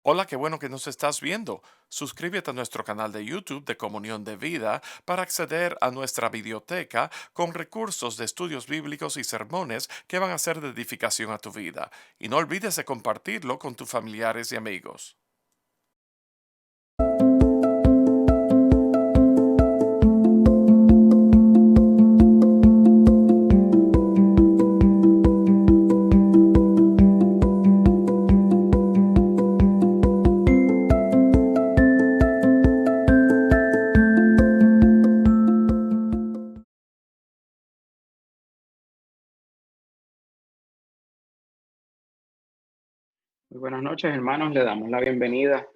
Hola, qué bueno que nos estás viendo. Suscríbete a nuestro canal de YouTube de Comunión de Vida para acceder a nuestra biblioteca con recursos de estudios bíblicos y sermones que van a ser de edificación a tu vida. Y no olvides de compartirlo con tus familiares y amigos. Muy buenas noches, hermanos. Le damos la bienvenida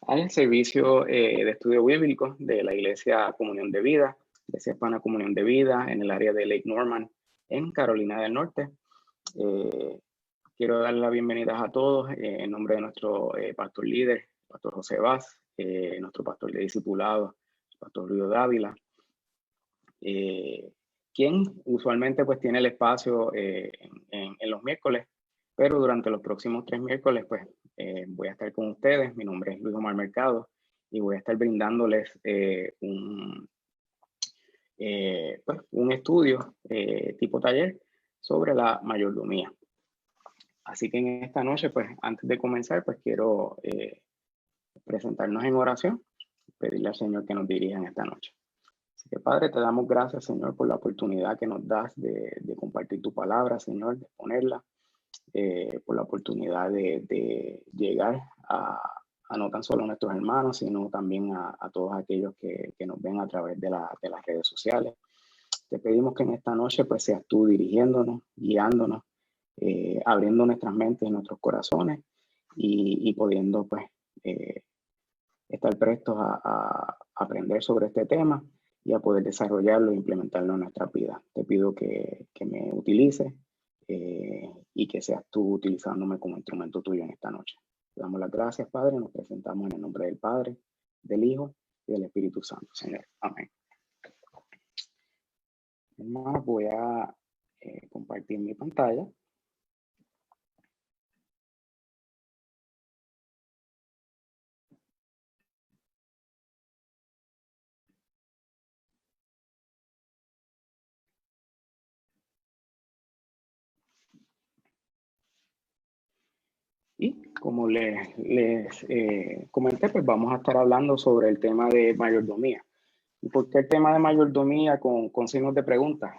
al servicio de estudio bíblico de la Iglesia Comunión de Vida, Iglesia Hispana Comunión de Vida en el área de Lake Norman, en Carolina del Norte. Eh, Quiero dar la bienvenida a todos en nombre de nuestro pastor líder, Pastor José Vaz, nuestro pastor de discipulado, Pastor Río Dávila, eh, quien usualmente pues tiene el espacio en los miércoles, pero durante los próximos 3 miércoles pues voy a estar con ustedes. Mi nombre es Luis Omar Mercado y voy a estar brindándoles pues, un estudio tipo taller sobre la mayordomía. Así que en esta noche, pues antes de comenzar, pues quiero presentarnos en oración, pedirle al Señor que nos dirija en esta noche. Así que Padre, te damos gracias, Señor, por la oportunidad que nos das de compartir tu palabra, Señor, de exponerla, por la oportunidad de llegar a no tan solo a nuestros hermanos, sino también a todos aquellos que nos ven a través de las redes sociales. Te pedimos que en esta noche pues seas tú dirigiéndonos, guiándonos, abriendo nuestras mentes y nuestros corazones y pudiendo pues eh, estar prestos a aprender sobre este tema y a poder desarrollarlo e implementarlo en nuestra vida. Te pido que me utilices y que seas tú utilizándome como instrumento tuyo en esta noche. Te damos las gracias, Padre. Nos presentamos en el nombre del Padre, del Hijo y del Espíritu Santo, Señor. Amén. Hermanos, voy a compartir mi pantalla. Y como les comenté, pues vamos a estar hablando sobre el tema de mayordomía. ¿Y por qué el tema de mayordomía con signos de pregunta?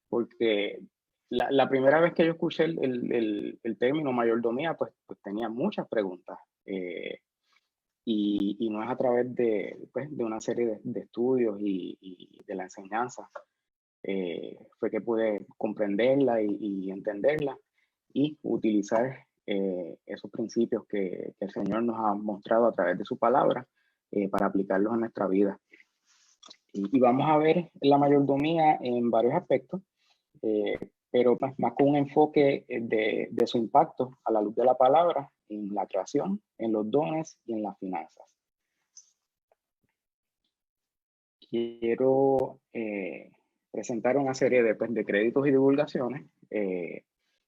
Porque la primera vez que yo escuché el término mayordomía, pues tenía muchas preguntas. Y no es a través pues, de una serie de estudios y de la enseñanza, fue que pude comprenderla y entenderla y utilizar esos principios que el Señor nos ha mostrado a través de su palabra para aplicarlos en nuestra vida. Y vamos a ver la mayordomía en varios aspectos, eh, pero más con un enfoque de su impacto a la luz de la palabra en la creación, en los dones y en las finanzas. Quiero presentar una serie de créditos y divulgaciones.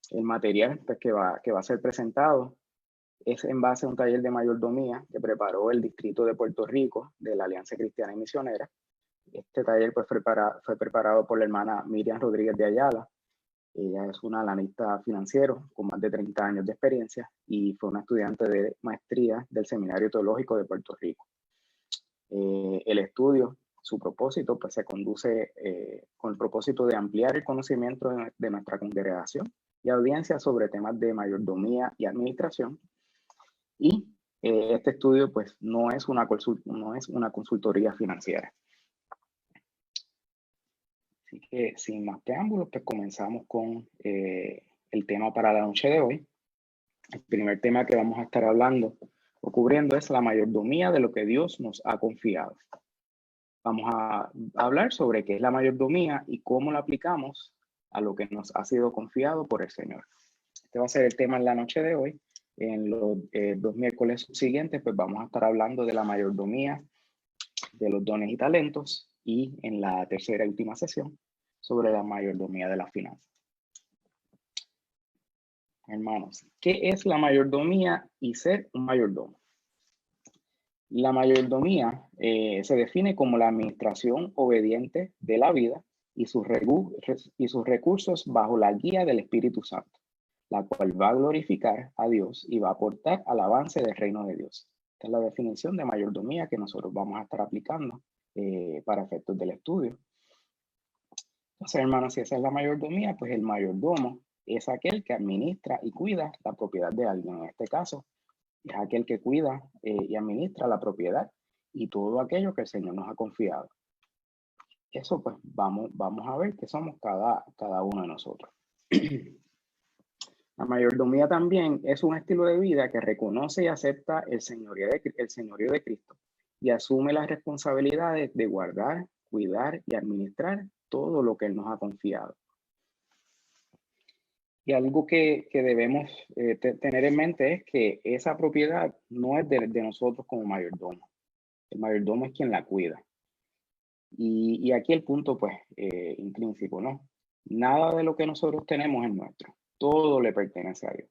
El material pues, que va a ser presentado es en base a un taller de mayordomía que preparó el Distrito de Puerto Rico de la Alianza Cristiana y Misionera. Este taller pues, fue preparado por la hermana Miriam Rodríguez de Ayala. Ella es una analista financiero con más de 30 años de experiencia y fue una estudiante de maestría del Seminario Teológico de Puerto Rico. El estudio, su propósito, pues se conduce con el propósito de ampliar el conocimiento de nuestra congregación y audiencia sobre temas de mayordomía y administración. Y este estudio, pues, no es una consultoría financiera. Así que, sin más preámbulos, pues comenzamos con el tema para la noche de hoy. El primer tema que vamos a estar hablando o cubriendo es la mayordomía de lo que Dios nos ha confiado. Vamos a hablar sobre qué es la mayordomía y cómo la aplicamos a lo que nos ha sido confiado por el Señor. Este va a ser el tema en la noche de hoy. En los 2 miércoles siguientes, pues vamos a estar hablando de la mayordomía, de los dones y talentos, y en la tercera y última sesión sobre la mayordomía de las finanzas. Hermanos, ¿qué es la mayordomía y ser un mayordomo? La mayordomía se define como la administración obediente de la vida y y sus recursos bajo la guía del Espíritu Santo, la cual va a glorificar a Dios y va a aportar al avance del reino de Dios. Esta es la definición de mayordomía que nosotros vamos a estar aplicando para efectos del estudio. Entonces, hermanos, si esa es la mayordomía, pues el mayordomo es aquel que administra y cuida la propiedad de alguien. En este caso, es aquel que cuida y administra la propiedad y todo aquello que el Señor nos ha confiado. Eso pues vamos a ver que somos cada uno de nosotros. La mayordomía también es un estilo de vida que reconoce y acepta el señorío de Cristo y asume las responsabilidades de guardar, cuidar y administrar todo lo que Él nos ha confiado. Y algo que debemos tener en mente es que esa propiedad no es de nosotros como mayordomo. El mayordomo es quien la cuida. Y aquí el punto, pues, intrínseco, ¿no? Nada de lo que nosotros tenemos es nuestro. Todo le pertenece a Dios.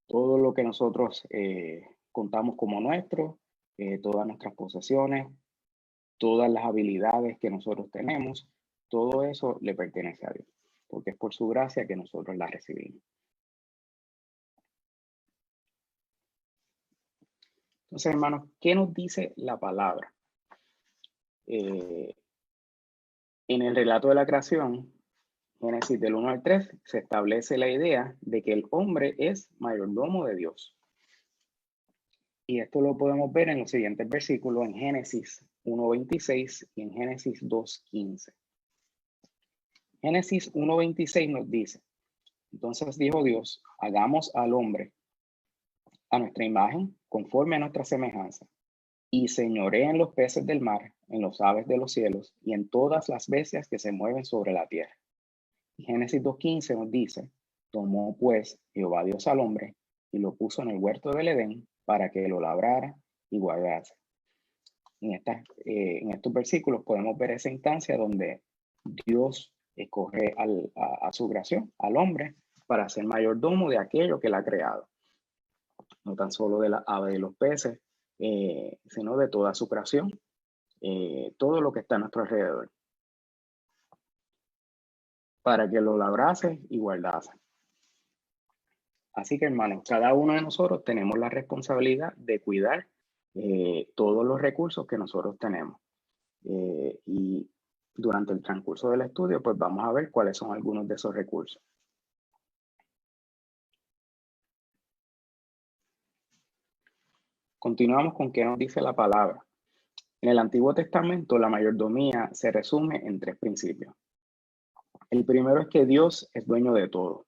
Todo lo que nosotros contamos como nuestro, todas nuestras posesiones, todas las habilidades que nosotros tenemos, todo eso le pertenece a Dios, porque es por su gracia que nosotros la recibimos. Entonces, hermanos, ¿qué nos dice la palabra? En el relato de la creación, Génesis del 1 al 3, se establece la idea de que el hombre es mayordomo de Dios. Y esto lo podemos ver en los siguientes versículos, en Génesis 1:26 y en Génesis 2:15. Génesis 1:26 nos dice: entonces dijo Dios, hagamos al hombre a nuestra imagen, conforme a nuestra semejanza, y señoree en los peces del mar, en los aves de los cielos y en todas las bestias que se mueven sobre la tierra. Y Génesis 2:15 nos dice: tomó pues Jehová Dios al hombre y lo puso en el huerto del Edén para que lo labrara y guardase. En estos versículos podemos ver esa instancia donde Dios escoge a su creación, al hombre, para ser mayordomo de aquello que él ha creado. No tan solo de la ave de los peces, sino de toda su creación, todo lo que está a nuestro alrededor, para que lo labrase y guardase. Así que, hermanos, cada uno de nosotros tenemos la responsabilidad de cuidar todos los recursos que nosotros tenemos. Y durante el transcurso del estudio, pues vamos a ver cuáles son algunos de esos recursos. Continuamos con qué nos dice la palabra. En el Antiguo Testamento, la mayordomía se resume en tres principios. El primero es que Dios es dueño de todo.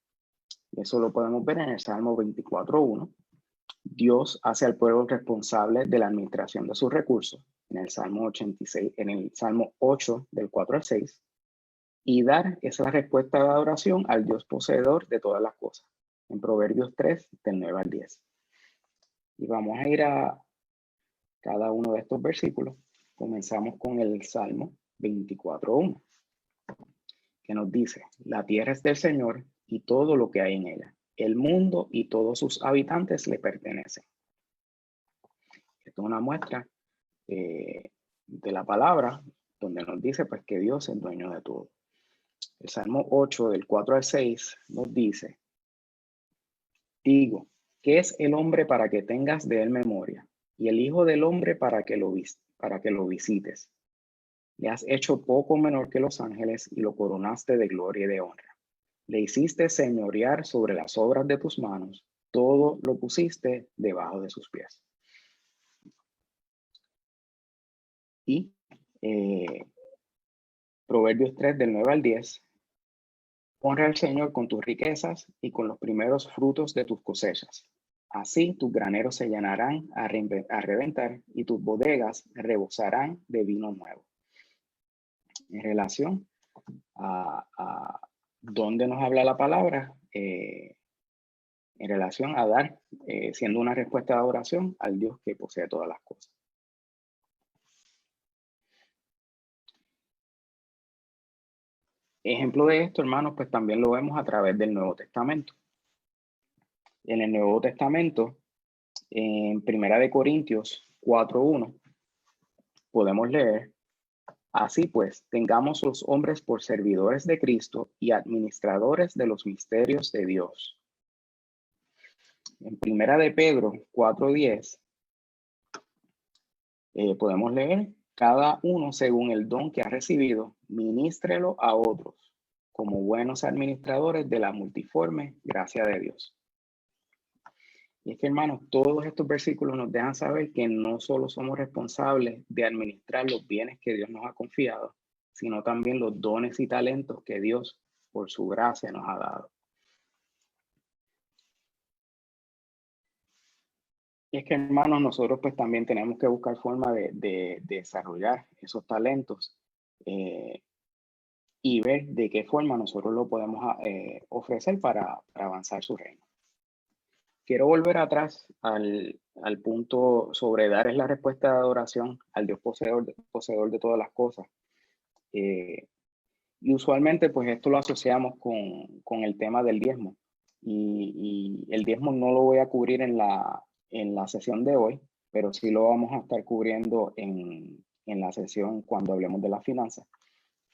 Eso lo podemos ver en el Salmo 24:1. Dios hace al pueblo responsable de la administración de sus recursos, en el Salmo 86, en el Salmo 8, del 4 al 6. Y dar es la respuesta de adoración al Dios poseedor de todas las cosas, en Proverbios 3, del 9 al 10. Y vamos a ir a cada uno de estos versículos. Comenzamos con el Salmo 24:1, que nos dice: la tierra es del Señor y todo lo que hay en ella. El mundo y todos sus habitantes le pertenecen. Esto es una muestra de la palabra, donde nos dice pues que Dios es dueño de todo. El Salmo 8, del 4 al 6, nos dice: digo, ¿qué es el hombre para que tengas de él memoria? Y el hijo del hombre para que lo visites. Le has hecho poco menor que los ángeles y lo coronaste de gloria y de honra. Le hiciste señorear sobre las obras de tus manos, todo lo pusiste debajo de sus pies. Y Proverbios 3, del 9 al 10, honra al Señor con tus riquezas y con los primeros frutos de tus cosechas. Así tus graneros se llenarán a reventar y tus bodegas rebosarán de vino nuevo. En relación a dónde nos habla la palabra, en relación a dar, siendo una respuesta de adoración al Dios que posee todas las cosas. Ejemplo de esto, hermanos, pues también lo vemos a través del Nuevo Testamento. En el Nuevo Testamento, en Primera de Corintios 4:1, podemos leer: así pues, tengamos los hombres por servidores de Cristo y administradores de los misterios de Dios. En Primera de Pedro 4:10, podemos leer: cada uno según el don que ha recibido, ministrelo a otros, como buenos administradores de la multiforme gracia de Dios. Y es que, hermanos, todos estos versículos nos dejan saber que no solo somos responsables de administrar los bienes que Dios nos ha confiado, sino también los dones y talentos que Dios, por su gracia, nos ha dado. Y es que, hermanos, nosotros pues también tenemos que buscar forma de desarrollar esos talentos y ver de qué forma nosotros lo podemos ofrecer para avanzar su reino. Quiero volver atrás al punto sobre dar es la respuesta de adoración al Dios poseedor de todas las cosas. Y usualmente pues esto lo asociamos con el tema del diezmo. Y el diezmo no lo voy a cubrir en la sesión de hoy, pero sí lo vamos a estar cubriendo en la sesión cuando hablemos de las finanzas.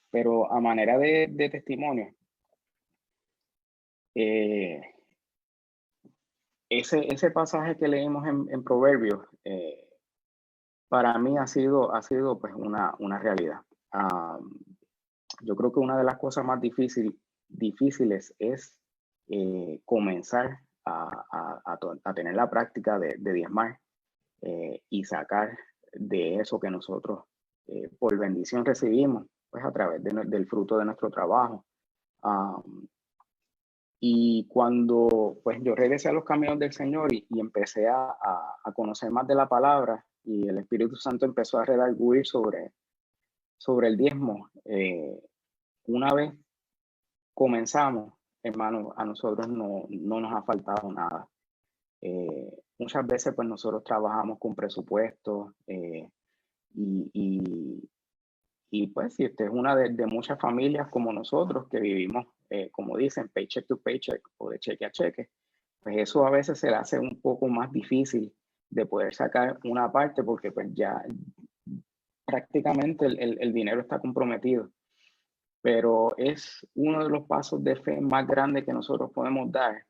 Pero a manera de testimonio, ese pasaje que leímos en Proverbios, para mí ha sido pues una realidad. Yo creo que una de las cosas más difíciles es comenzar a tener la práctica de diezmar y sacar de eso que nosotros por bendición recibimos, pues a través del fruto de nuestro trabajo. Y cuando pues yo regresé a los caminos del Señor y empecé a conocer más de la palabra y el Espíritu Santo empezó a redarguir sobre el diezmo, una vez comenzamos, hermano, a nosotros no nos ha faltado nada. Muchas veces pues nosotros trabajamos con presupuestos y pues si usted es una de muchas familias como nosotros que vivimos, como dicen, paycheck to paycheck o de cheque a cheque, pues eso a veces se le hace un poco más difícil de poder sacar una parte porque pues ya prácticamente el dinero está comprometido. Pero es uno de los pasos de fe más grandes que nosotros podemos dar.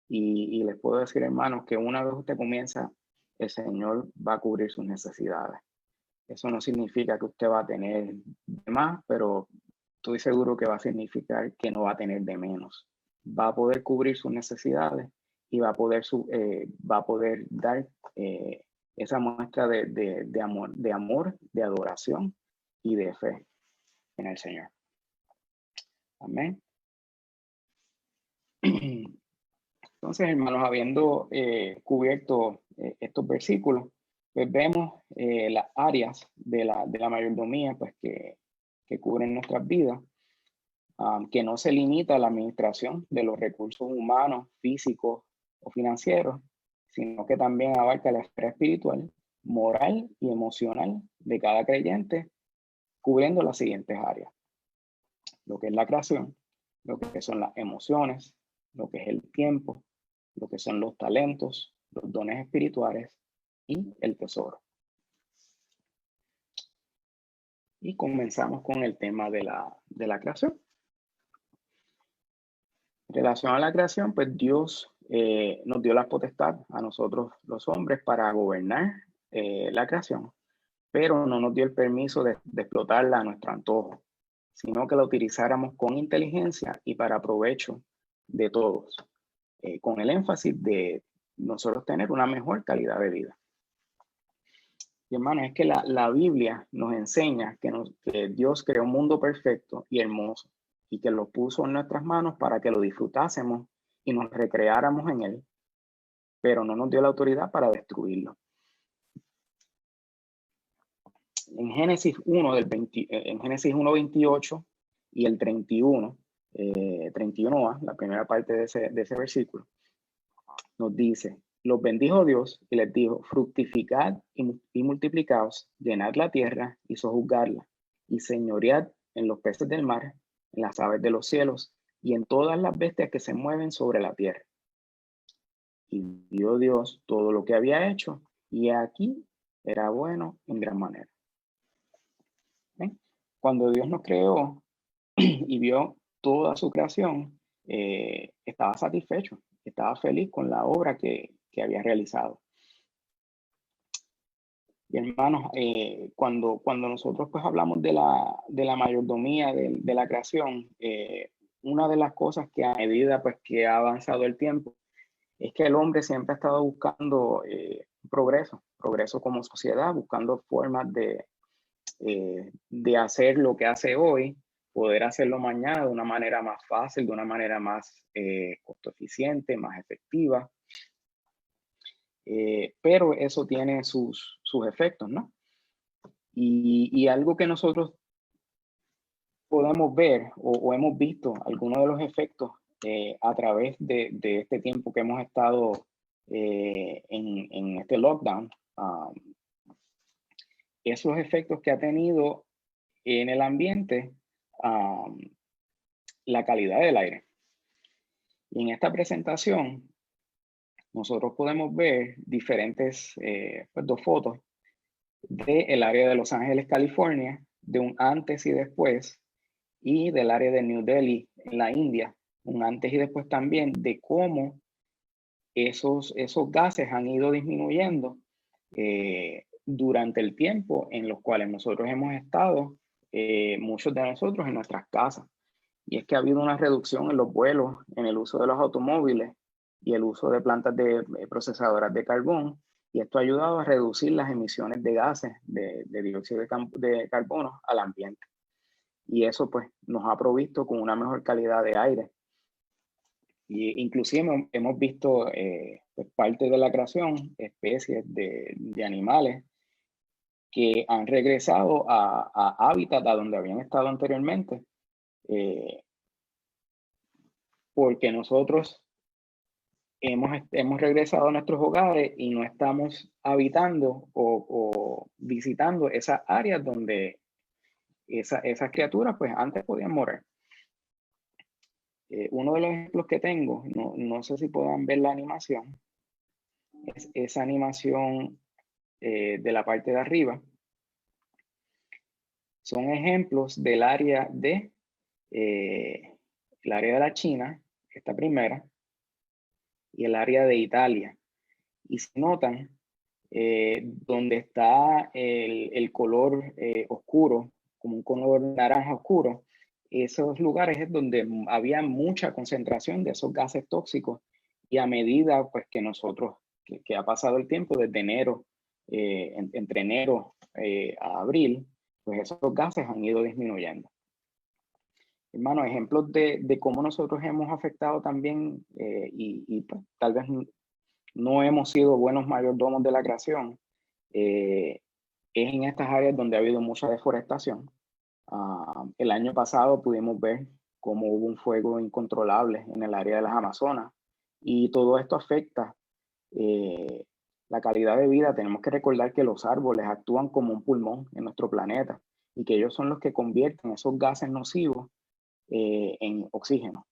Y les puedo decir, hermanos, que una vez usted comienza, el Señor va a cubrir sus necesidades. Eso no significa que usted va a tener de más, pero estoy seguro que va a significar que no va a tener de menos. Va a poder cubrir sus necesidades y va a poder dar esa muestra de amor, de adoración y de fe en el Señor. Amén. Entonces, hermanos, habiendo cubierto estos versículos, pues vemos las áreas de la mayordomía pues, que cubren nuestras vidas, que no se limita a la administración de los recursos humanos, físicos o financieros, sino que también abarca la esfera espiritual, moral y emocional de cada creyente, cubriendo las siguientes áreas: lo que es la creación, lo que son las emociones, lo que es el tiempo, lo que son los talentos, los dones espirituales y el tesoro. Y comenzamos con el tema de la creación. En relación a la creación, pues Dios nos dio la potestad a nosotros los hombres para gobernar la creación, pero no nos dio el permiso de explotarla a nuestro antojo, sino que la utilizáramos con inteligencia y para provecho de todos, con el énfasis de nosotros tener una mejor calidad de vida. Y hermano, es que la Biblia nos enseña que Dios creó un mundo perfecto y hermoso y que lo puso en nuestras manos para que lo disfrutásemos y nos recreáramos en él, pero no nos dio la autoridad para destruirlo. En Génesis 1:28 y el 31, 31a, la primera parte de ese versículo, nos dice: los bendijo Dios y les dijo: fructificad y multiplicaos, llenad la tierra y sojuzgadla, y señoread en los peces del mar, en las aves de los cielos y en todas las bestias que se mueven sobre la tierra. y vio Dios todo lo que había hecho, y aquí era bueno en gran manera. ¿Ven? Cuando Dios nos creó y vio toda su creación, estaba satisfecho, estaba feliz con la obra que había realizado. Y hermanos, cuando nosotros pues hablamos de la mayordomía de la creación, una de las cosas que a medida pues que ha avanzado el tiempo, es que el hombre siempre ha estado buscando progreso como sociedad, buscando formas de hacer lo que hace hoy, poder hacerlo mañana de una manera más fácil, de una manera más costo eficiente, más efectiva. Pero eso tiene sus efectos, ¿no? Y algo que nosotros podemos ver o hemos visto algunos de los efectos a través de este tiempo que hemos estado en este lockdown, esos efectos que ha tenido en el ambiente, la calidad del aire. Y en esta presentación, nosotros podemos ver diferentes, pues, dos fotos del área de Los Ángeles, California, de un antes y después, y del área de New Delhi, en la India, un antes y después también de cómo esos gases han ido disminuyendo durante el tiempo en los cuales nosotros hemos estado, muchos de nosotros en nuestras casas. Y es que ha habido una reducción en los vuelos, en el uso de los automóviles y el uso de plantas de procesadoras de carbón. Y esto ha ayudado a reducir las emisiones de gases de dióxido de carbono al ambiente. Y eso pues nos ha provisto con una mejor calidad de aire. Y inclusive hemos visto pues, parte de la creación, especies de animales que han regresado a hábitats a donde habían estado anteriormente, porque nosotros hemos regresado a nuestros hogares y no estamos habitando o visitando esas áreas donde esas criaturas pues antes podían morir. Uno de los ejemplos que tengo, no sé si puedan ver la animación, es esa animación de la parte de arriba. Son ejemplos del área el área de la China, esta primera, y el área de Italia. Y se notan donde está el color oscuro, como un color naranja oscuro, esos lugares es donde había mucha concentración de esos gases tóxicos y a medida pues que nosotros, que ha pasado el tiempo desde enero, entre enero a abril, pues esos gases han ido disminuyendo. Hermano, ejemplos de cómo nosotros hemos afectado también y pues, tal vez no hemos sido buenos mayordomos de la creación, es en estas áreas donde ha habido mucha deforestación. El año pasado pudimos ver cómo hubo un fuego incontrolable en el área de las Amazonas y todo esto afecta la calidad de vida. Tenemos que recordar que los árboles actúan como un pulmón en nuestro planeta y que ellos son los que convierten esos gases nocivos en oxígeno.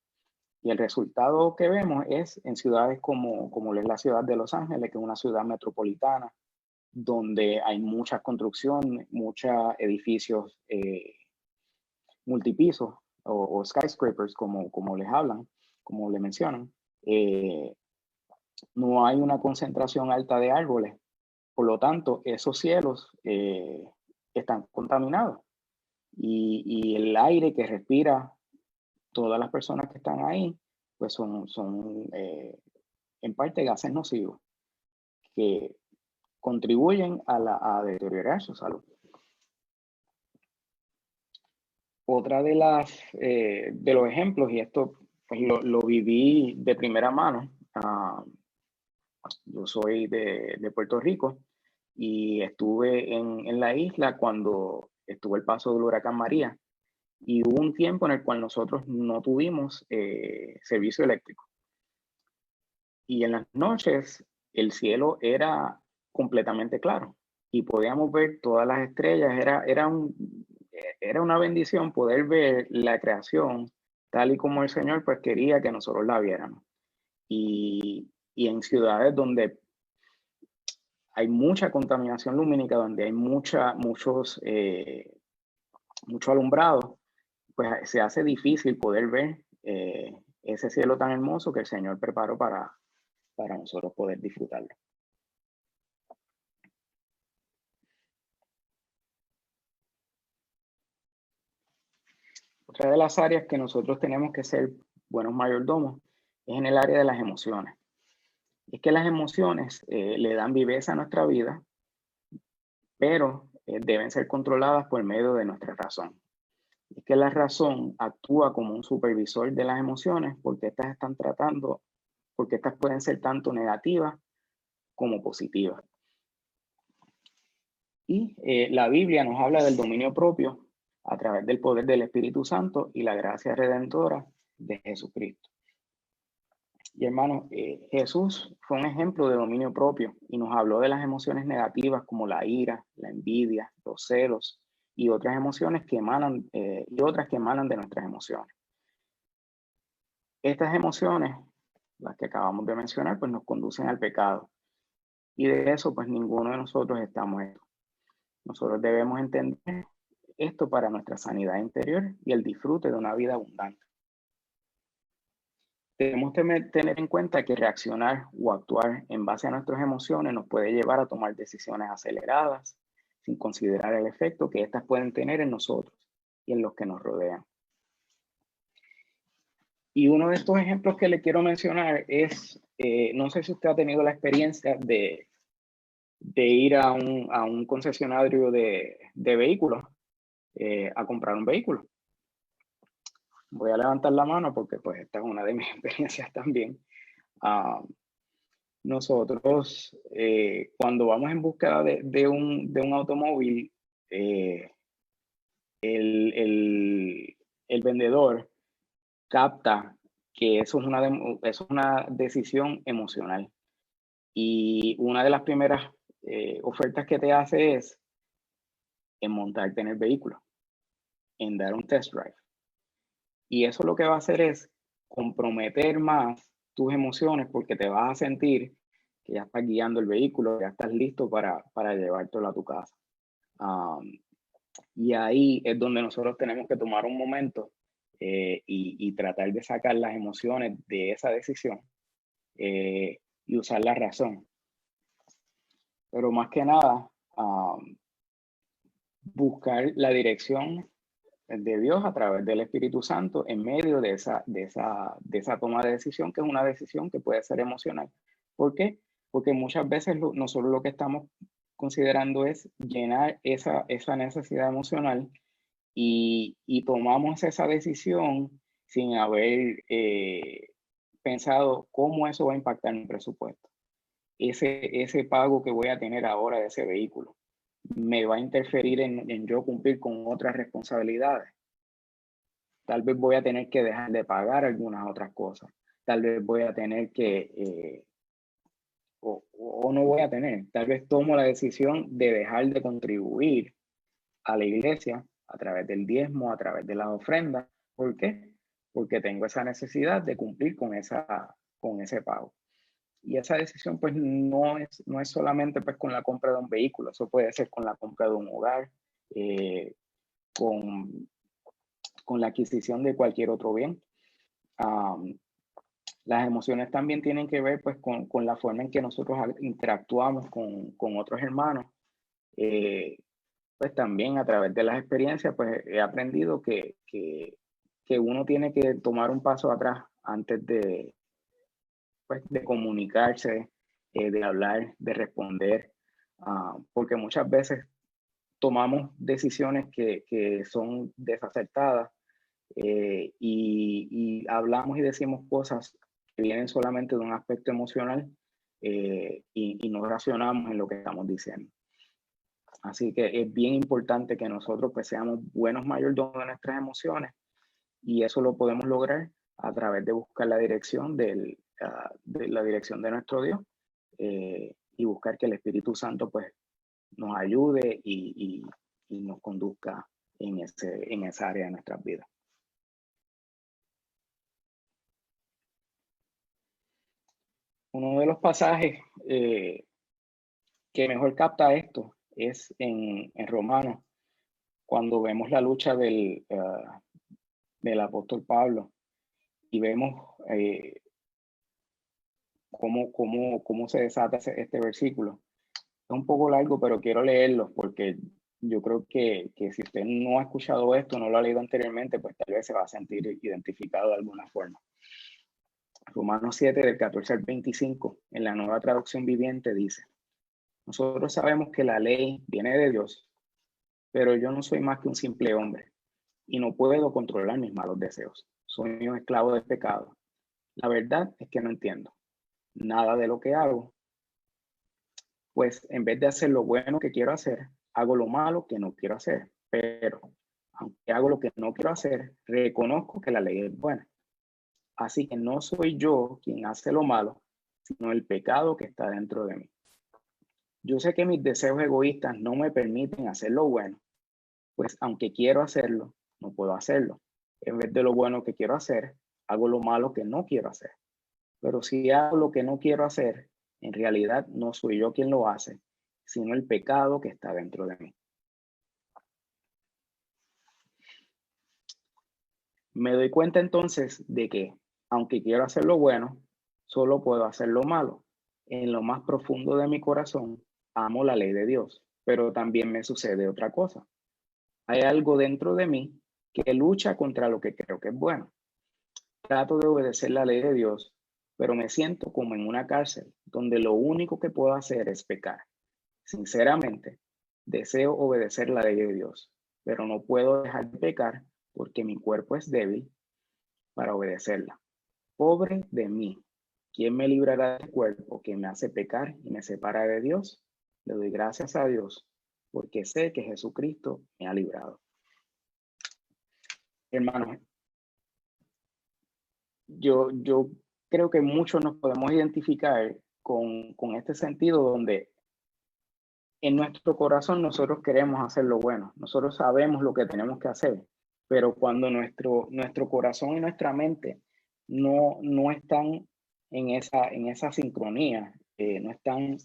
Y el resultado que vemos es en ciudades como es la ciudad de Los Ángeles, que es una ciudad metropolitana, donde hay mucha construcción, muchos edificios multipisos o skyscrapers, como les hablan, como le mencionan. No hay una concentración alta de árboles, por lo tanto, esos cielos están contaminados. Y el aire que respira todas las personas que están ahí, pues son en parte gases nocivos que contribuyen a deteriorar su salud. Otra de los ejemplos, y esto pues, lo viví de primera mano, yo soy de Puerto Rico y estuve en la isla cuando estuvo el paso del huracán María y hubo un tiempo en el cual nosotros no tuvimos servicio eléctrico. Y en las noches el cielo era completamente claro y podíamos ver todas las estrellas. Era una bendición poder ver la creación tal y como el Señor pues quería que nosotros la viéramos. Y y en ciudades donde hay mucha contaminación lumínica, donde hay mucho alumbrado, pues se hace difícil poder ver ese cielo tan hermoso que el Señor preparó para nosotros poder disfrutarlo. Otra de las áreas que nosotros tenemos que ser buenos mayordomos es en el área de las emociones. Es que las emociones le dan viveza a nuestra vida, pero deben ser controladas por medio de nuestra razón. Es que la razón actúa como un supervisor de las emociones porque estas pueden ser tanto negativas como positivas. Y la Biblia nos habla del dominio propio a través del poder del Espíritu Santo y la gracia redentora de Jesucristo. Y hermano, Jesús fue un ejemplo de dominio propio y nos habló de las emociones negativas como la ira, la envidia, los celos y otras emociones que emanan de nuestras emociones. Estas emociones, las que acabamos de mencionar, pues nos conducen al pecado. Y de eso, pues ninguno de nosotros estamos hechos. Nosotros debemos entender esto para nuestra sanidad interior y el disfrute de una vida abundante. Debemos tener en cuenta que reaccionar o actuar en base a nuestras emociones nos puede llevar a tomar decisiones aceleradas, sin considerar el efecto que éstas pueden tener en nosotros y en los que nos rodean. Y uno de estos ejemplos que le quiero mencionar es, no sé si usted ha tenido la experiencia de ir a un concesionario de vehículos a comprar un vehículo. Voy a levantar la mano porque pues esta es una de mis experiencias también. Nosotros, cuando vamos en búsqueda de un automóvil, el vendedor capta que eso es una decisión emocional. Y una de las primeras ofertas que te hace es en montarte en el vehículo, en dar un test drive. Y eso lo que va a hacer es comprometer más tus emociones porque te vas a sentir que ya estás guiando el vehículo, ya estás listo para llevártelo a tu casa. Y ahí es donde nosotros tenemos que tomar un momento y tratar de sacar las emociones de esa decisión y usar la razón. Pero más que nada, buscar la dirección de Dios a través del Espíritu Santo en medio de esa toma de decisión, que es una decisión que puede ser emocional. ¿Por qué? Porque muchas veces nosotros lo que estamos considerando es llenar esa necesidad emocional y tomamos esa decisión sin haber pensado cómo eso va a impactar mi presupuesto. Ese pago que voy a tener ahora de ese vehículo me va a interferir en yo cumplir con otras responsabilidades. Tal vez voy a tener que dejar de pagar algunas otras cosas. Tal vez voy a tener que, o no voy a tener, tal vez tomo la decisión de dejar de contribuir a la iglesia a través del diezmo, a través de las ofrendas. ¿Por qué? Porque tengo esa necesidad de cumplir con ese pago. Y esa decisión pues no es solamente pues con la compra de un vehículo, eso puede ser con la compra de un hogar, con la adquisición de cualquier otro bien. Las emociones también tienen que ver pues con la forma en que nosotros interactuamos con otros hermanos. Pues también a través de las experiencias pues he aprendido que uno tiene que tomar un paso atrás antes de comunicarse, de hablar, de responder, porque muchas veces tomamos decisiones que son desacertadas y hablamos y decimos cosas que vienen solamente de un aspecto emocional y no racionamos en lo que estamos diciendo. Así que es bien importante que nosotros pues seamos buenos mayordomos de nuestras emociones y eso lo podemos lograr a través de buscar la dirección de la dirección de nuestro Dios y buscar que el Espíritu Santo pues nos ayude y nos conduzca en esa área de nuestras vidas. Uno de los pasajes que mejor capta esto es en Romanos, cuando vemos la lucha del apóstol Pablo y vemos cómo se desata este versículo. Es un poco largo, pero quiero leerlo porque yo creo que si usted no ha escuchado esto, no lo ha leído anteriormente, pues tal vez se va a sentir identificado de alguna forma. Romanos 7, del 14 al 25, en la Nueva Traducción Viviente dice: nosotros sabemos que la ley viene de Dios, pero yo no soy más que un simple hombre y no puedo controlar mis malos deseos. Soy un esclavo del pecado. La verdad es que no entiendo nada de lo que hago, pues en vez de hacer lo bueno que quiero hacer, hago lo malo que no quiero hacer. Pero aunque hago lo que no quiero hacer, reconozco que la ley es buena. Así que no soy yo quien hace lo malo, sino el pecado que está dentro de mí. Yo sé que mis deseos egoístas no me permiten hacer lo bueno, pues aunque quiero hacerlo, no puedo hacerlo. En vez de lo bueno que quiero hacer, hago lo malo que no quiero hacer. Pero si hago lo que no quiero hacer, en realidad no soy yo quien lo hace, sino el pecado que está dentro de mí. Me doy cuenta entonces de que, aunque quiero hacer lo bueno, solo puedo hacer lo malo. En lo más profundo de mi corazón, amo la ley de Dios, pero también me sucede otra cosa. Hay algo dentro de mí que lucha contra lo que creo que es bueno. Trato de obedecer la ley de Dios, pero me siento como en una cárcel donde lo único que puedo hacer es pecar. Sinceramente, deseo obedecer la ley de Dios, pero no puedo dejar de pecar porque mi cuerpo es débil para obedecerla. Pobre de mí, ¿quién me librará del cuerpo que me hace pecar y me separa de Dios? Le doy gracias a Dios porque sé que Jesucristo me ha librado. Hermanos, yo creo que muchos nos podemos identificar con este sentido donde en nuestro corazón nosotros queremos hacer lo bueno, nosotros sabemos lo que tenemos que hacer, pero cuando nuestro corazón y nuestra mente no están en esa sincronía, no están,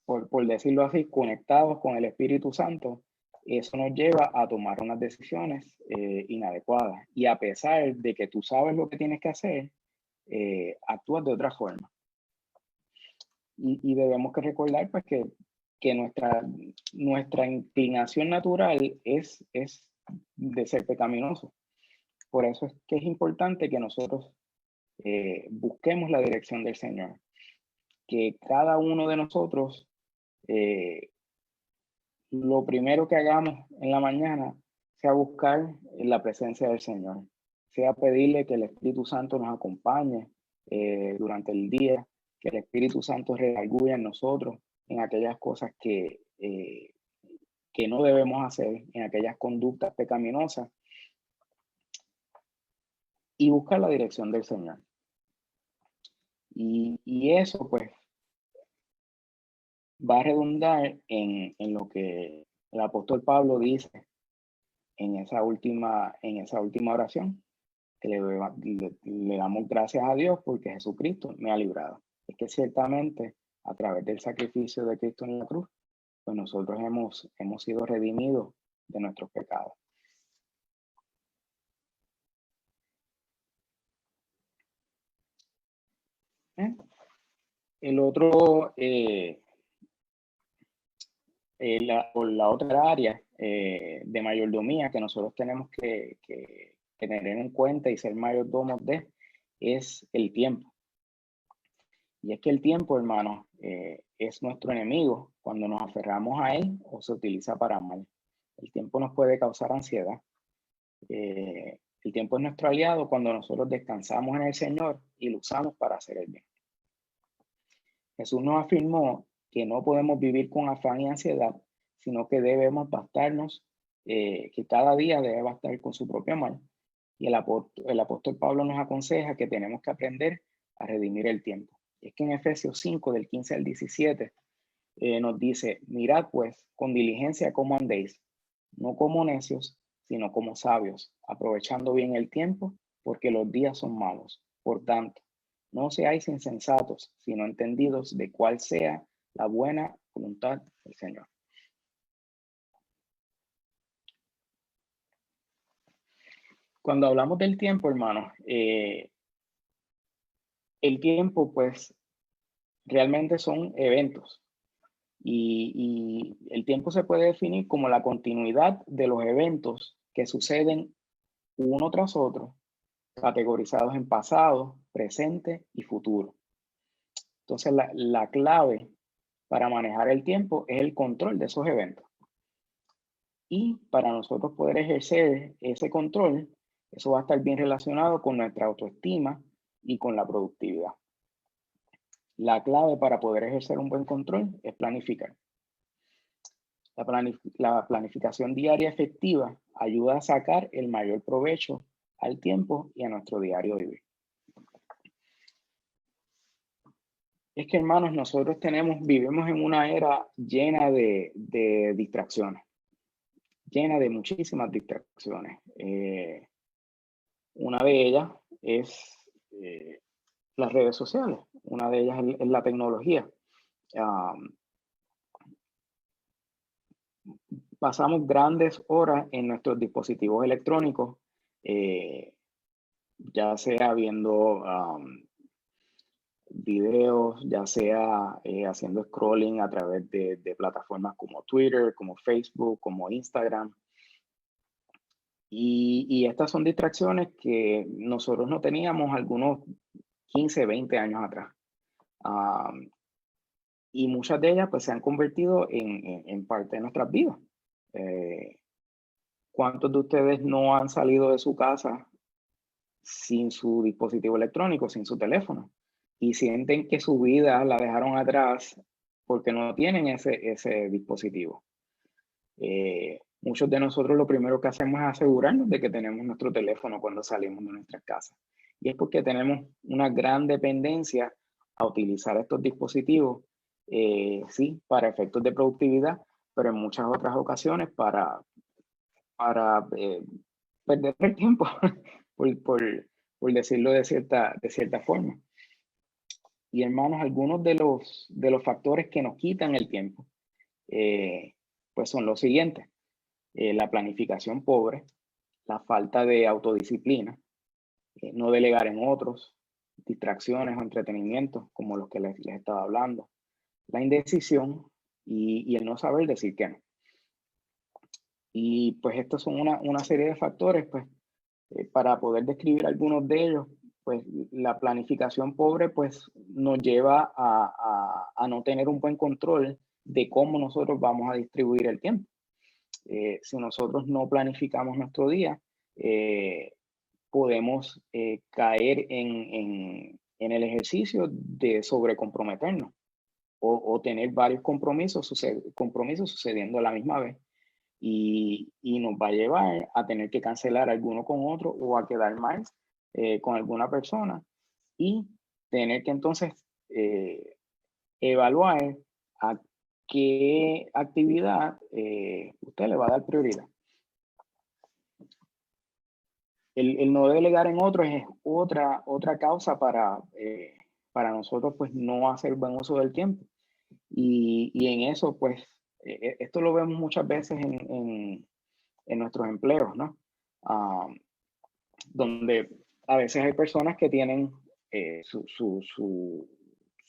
por decirlo así, conectados con el Espíritu Santo, eso nos lleva a tomar unas decisiones inadecuadas. Y a pesar de que tú sabes lo que tienes que hacer, actúas de otra forma. Y debemos que recordar pues que nuestra inclinación natural es de ser pecaminoso. Por eso es que es importante que nosotros busquemos la dirección del Señor. Que cada uno de nosotros, lo primero que hagamos en la mañana sea buscar la presencia del Señor. Sea pedirle que el Espíritu Santo nos acompañe durante el día, que el Espíritu Santo redarguya en nosotros en aquellas cosas que no debemos hacer, en aquellas conductas pecaminosas, y buscar la dirección del Señor. Y eso pues va a redundar en lo que el apóstol Pablo dice en esa última oración, que le damos gracias a Dios porque Jesucristo me ha librado. Es que ciertamente a través del sacrificio de Cristo en la cruz, pues nosotros hemos sido redimidos de nuestros pecados. El otro, la otra área de mayordomía que nosotros tenemos que tener en cuenta y ser mayordomos de es el tiempo. Y es que el tiempo, hermano, es nuestro enemigo cuando nos aferramos a él o se utiliza para mal. El tiempo nos puede causar ansiedad. El tiempo es nuestro aliado cuando nosotros descansamos en el Señor y lo usamos para hacer el bien. Jesús nos afirmó que no podemos vivir con afán y ansiedad, sino que debemos bastarnos, que cada día debe bastar con su propio mal. Y el apóstol Pablo nos aconseja que tenemos que aprender a redimir el tiempo. Es que en Efesios 5, del 15 al 17, nos dice: mirad pues con diligencia cómo andéis, no como necios, sino como sabios, aprovechando bien el tiempo, porque los días son malos. Por tanto, No seáis insensatos, sino entendidos de cuál sea la buena voluntad del Señor. Cuando hablamos del tiempo, hermanos, el tiempo, pues, realmente son eventos. Y el tiempo se puede definir como la continuidad de los eventos que suceden uno tras otro, categorizados en pasado, presente y futuro. Entonces, la clave para manejar el tiempo es el control de esos eventos. Y para nosotros poder ejercer ese control, eso va a estar bien relacionado con nuestra autoestima y con la productividad. La clave para poder ejercer un buen control es planificar. La planificación diaria efectiva ayuda a sacar el mayor provecho al tiempo y a nuestro diario vivir. Es que, hermanos, nosotros vivimos en una era llena de distracciones, llena de muchísimas distracciones. Una de ellas es las redes sociales, una de ellas es la tecnología. Pasamos grandes horas en nuestros dispositivos electrónicos, ya sea viendo videos, ya sea haciendo scrolling a través de plataformas como Twitter, como Facebook, como Instagram. Y estas son distracciones que nosotros no teníamos algunos 15, 20 años atrás. Y muchas de ellas pues se han convertido en parte de nuestras vidas. ¿Cuántos de ustedes no han salido de su casa sin su dispositivo electrónico, sin su teléfono? Y sienten que su vida la dejaron atrás porque no tienen ese dispositivo. Muchos de nosotros lo primero que hacemos es asegurarnos de que tenemos nuestro teléfono cuando salimos de nuestras casas. Y es porque tenemos una gran dependencia a utilizar estos dispositivos, sí, para efectos de productividad, pero en muchas otras ocasiones para perder el tiempo, por decirlo de cierta forma. Y hermanos, algunos de los factores que nos quitan el tiempo, pues son los siguientes. La planificación pobre, la falta de autodisciplina, no delegar en otros, distracciones o entretenimientos como los que les estaba hablando, la indecisión y el no saber decir que no. Y pues estos son una serie de factores, pues para poder describir algunos de ellos, pues la planificación pobre pues nos lleva a no tener un buen control de cómo nosotros vamos a distribuir el tiempo. Si nosotros no planificamos nuestro día, podemos caer en el ejercicio de sobrecomprometernos o tener varios compromisos sucediendo a la misma vez. Y nos va a llevar a tener que cancelar alguno con otro o a quedar mal con alguna persona y tener que entonces evaluar a qué actividad usted le va a dar prioridad. El no delegar en otros es otra causa para nosotros pues no hacer buen uso del tiempo. Y en eso pues esto lo vemos muchas veces en nuestros empleos, ¿no? Donde a veces hay personas que tienen su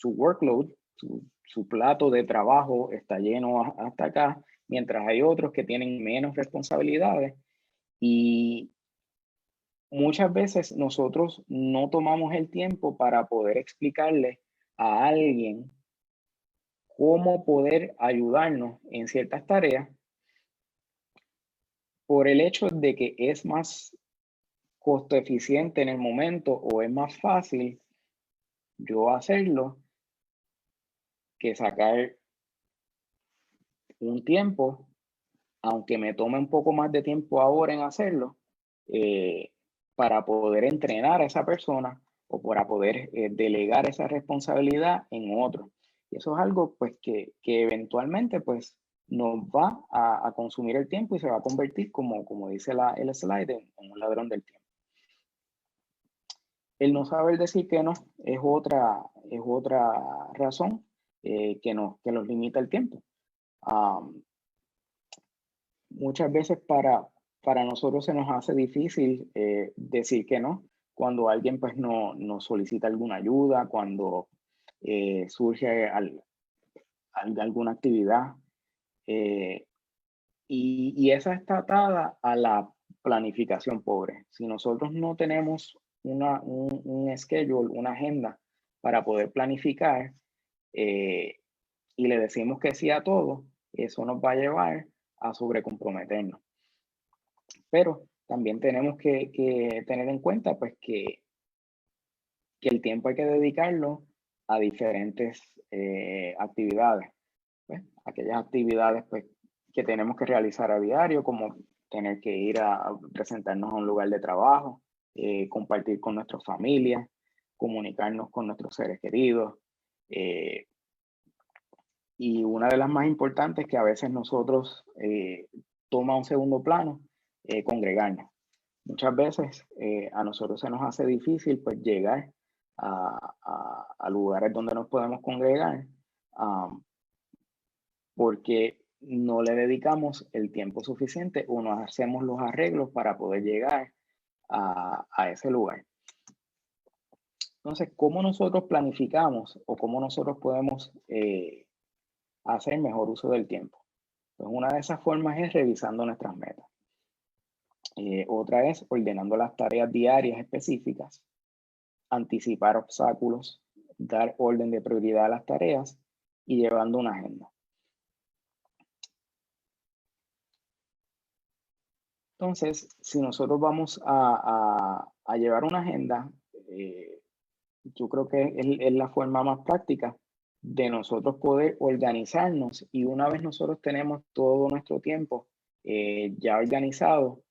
workload, su plato de trabajo está lleno hasta acá, mientras hay otros que tienen menos responsabilidades y muchas veces nosotros no tomamos el tiempo para poder explicarle a alguien cómo poder ayudarnos en ciertas tareas por el hecho de que es más costo eficiente en el momento o es más fácil yo hacerlo que sacar un tiempo, aunque me tome un poco más de tiempo ahora en hacerlo, para poder entrenar a esa persona o para poder delegar esa responsabilidad en otro. Y eso es algo pues que eventualmente pues nos va a consumir el tiempo y se va a convertir como dice el slide en un ladrón del tiempo. El no saber decir que no es otra razón que nos limita el tiempo. Am, Muchas veces para nosotros se nos hace difícil decir que no cuando alguien pues nos solicita alguna ayuda, cuando surge alguna actividad. eh, y esa está atada a la planificación pobre. Si nosotros no tenemos un schedule, una agenda para poder planificar, eh, y le decimos que sí a todo, eso nos va a llevar a sobrecomprometernos. Pero también tenemos que tener en cuenta pues que el tiempo hay que dedicarlo a diferentes actividades. Pues, aquellas actividades pues, que tenemos que realizar a diario, como tener que ir a presentarnos a un lugar de trabajo, compartir con nuestras familias, comunicarnos con nuestros seres queridos. eh, y una de las más importantes que a veces nosotros toma un segundo plano, congregarnos. Muchas veces a nosotros se nos hace difícil pues llegar a lugares donde nos podemos congregar, um, porque no le dedicamos el tiempo suficiente o no hacemos los arreglos para poder llegar a ese lugar. Entonces, ¿cómo nosotros planificamos o cómo nosotros podemos hacer mejor uso del tiempo? Pues una de esas formas es revisando nuestras metas. Otra es ordenando las tareas diarias específicas, anticipar obstáculos, dar orden de prioridad a las tareas y llevando una agenda. Entonces, si nosotros vamos a llevar una agenda, yo creo que es la forma más práctica de nosotros poder organizarnos, y una vez nosotros tenemos todo nuestro tiempo ya organizado,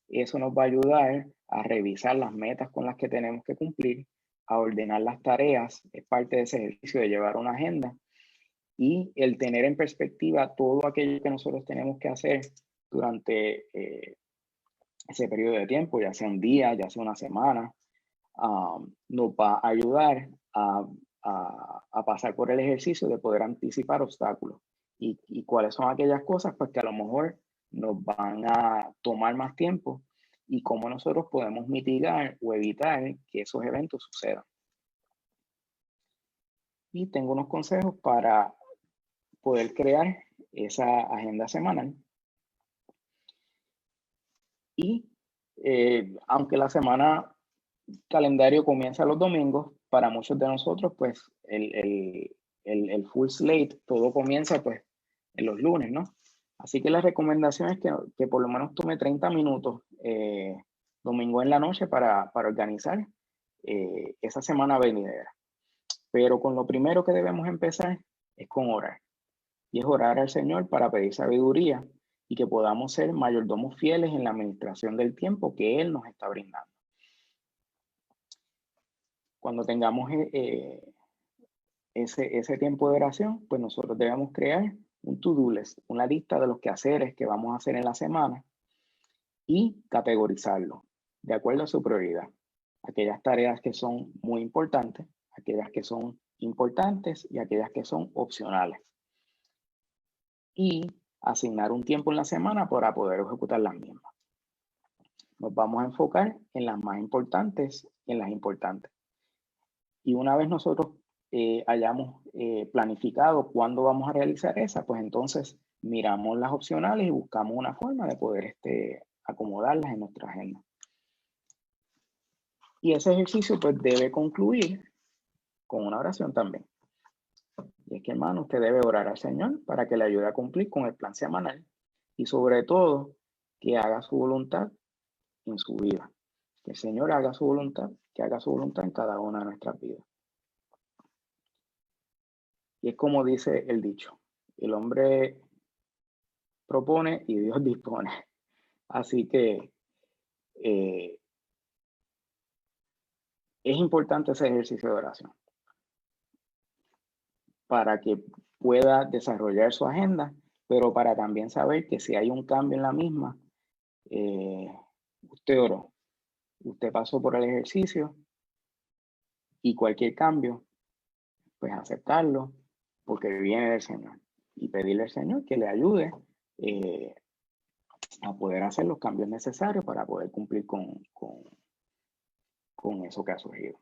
eso nos va a ayudar a revisar las metas con las que tenemos que cumplir, a ordenar las tareas, es parte de ese ejercicio de llevar una agenda, y el tener en perspectiva todo aquello que nosotros tenemos que hacer durante ese periodo de tiempo, ya sea un día, ya sea una semana, nos va a ayudar a pasar por el ejercicio de poder anticipar obstáculos. Y cuáles son aquellas cosas pues, que a lo mejor nos van a tomar más tiempo, y cómo nosotros podemos mitigar o evitar que esos eventos sucedan. Y tengo unos consejos para poder crear esa agenda semanal. Y aunque la semana calendario comienza los domingos, para muchos de nosotros, pues el full slate, todo comienza pues en los lunes, ¿no? Así que la recomendación es que por lo menos tome 30 minutos domingo en la noche para organizar esa semana venidera. Pero con lo primero que debemos empezar es con orar. Y es orar al Señor para pedir sabiduría y que podamos ser mayordomos fieles en la administración del tiempo que Él nos está brindando. Cuando tengamos ese tiempo de oración, pues nosotros debemos crear un to-do list, una lista de los quehaceres que vamos a hacer en la semana, y categorizarlo de acuerdo a su prioridad. Aquellas tareas que son muy importantes, aquellas que son importantes y aquellas que son opcionales. Y asignar un tiempo en la semana para poder ejecutar las mismas. Nos vamos a enfocar en las más importantes y en las importantes. Y una vez nosotros hayamos planificado cuándo vamos a realizar esa, pues entonces miramos las opcionales y buscamos una forma de poder acomodarlas en nuestra agenda. Y ese ejercicio pues debe concluir con una oración también. Y es que, hermano, usted debe orar al Señor para que le ayude a cumplir con el plan semanal, y sobre todo que haga su voluntad en su vida. Que el Señor haga su voluntad, que haga su voluntad en cada una de nuestras vidas. Y es como dice el dicho, el hombre propone y Dios dispone. Así que es importante ese ejercicio de oración para que pueda desarrollar su agenda, pero para también saber que si hay un cambio en la misma, usted oró, usted pasó por el ejercicio Y cualquier cambio, pues aceptarlo, porque viene del Señor. Y pedirle al Señor que le ayude a poder hacer los cambios necesarios para poder cumplir con eso que ha surgido.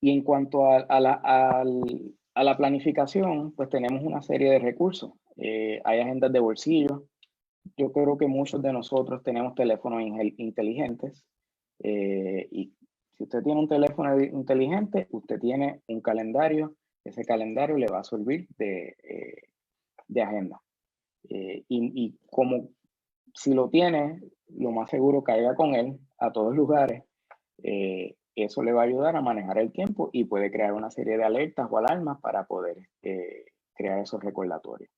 Y en cuanto a la planificación, pues tenemos una serie de recursos. Hay agendas de bolsillo. Yo creo que muchos de nosotros tenemos teléfonos inteligentes. Y si usted tiene un teléfono inteligente, usted tiene un calendario. Ese calendario le va a servir de agenda. Y como si lo tiene, lo más seguro caiga con él a todos lugares. Eso le va a ayudar a manejar el tiempo y puede crear una serie de alertas o alarmas para poder crear esos recordatorios.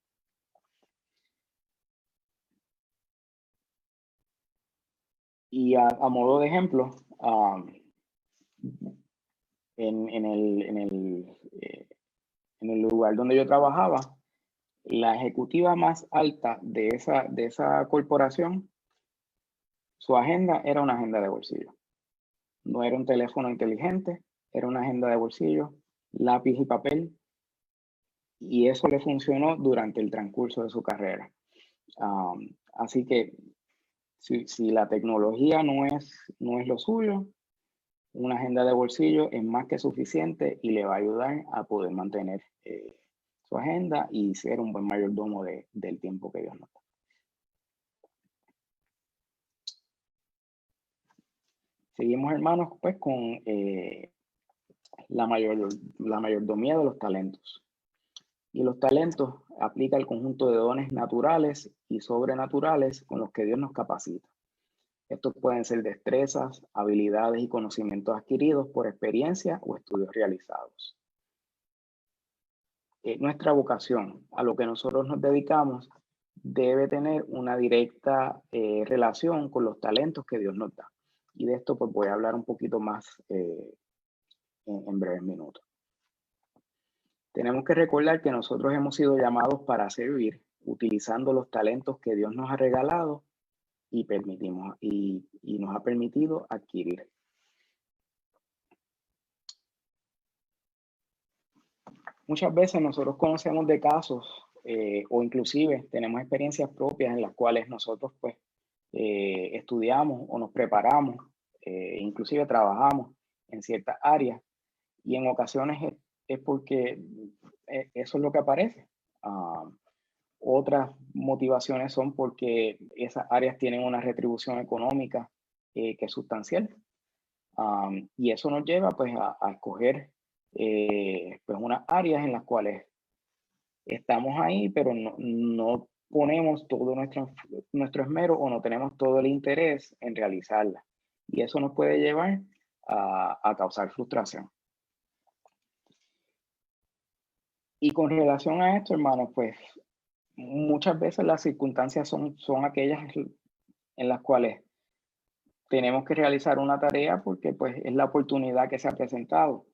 Y a modo de ejemplo, en el lugar donde yo trabajaba, la ejecutiva más alta de esa corporación, su agenda era una agenda de bolsillo. No era un teléfono inteligente, era una agenda de bolsillo, lápiz y papel, y eso le funcionó durante el transcurso de su carrera. Así que si la tecnología no es lo suyo, una agenda de bolsillo es más que suficiente y le va a ayudar a poder mantener su agenda y ser un buen mayordomo del tiempo que Dios nos da. Seguimos, hermanos, pues con la mayordomía de los talentos. Y los talentos aplica el conjunto de dones naturales y sobrenaturales con los que Dios nos capacita. Estos pueden ser destrezas, habilidades y conocimientos adquiridos por experiencia o estudios realizados. Nuestra vocación, a lo que nosotros nos dedicamos, debe tener una directa relación con los talentos que Dios nos da. Y de esto pues voy a hablar un poquito más en breves minutos. Tenemos que recordar que nosotros hemos sido llamados para servir, utilizando los talentos que Dios nos ha regalado y nos ha permitido adquirir. Muchas veces nosotros conocemos de casos o inclusive tenemos experiencias propias en las cuales nosotros pues estudiamos o nos preparamos, inclusive trabajamos en ciertas áreas y en ocasiones es porque eso es lo que aparece. Otras motivaciones son porque esas áreas tienen una retribución económica que es sustancial. Y eso nos lleva pues a escoger pues unas áreas en las cuales estamos ahí, pero no ponemos todo nuestro esmero o no tenemos todo el interés en realizarla. Y eso nos puede llevar a causar frustración. Y con relación a esto, hermanos, pues muchas veces las circunstancias son aquellas en las cuales tenemos que realizar una tarea porque pues es la oportunidad que se ha presentado.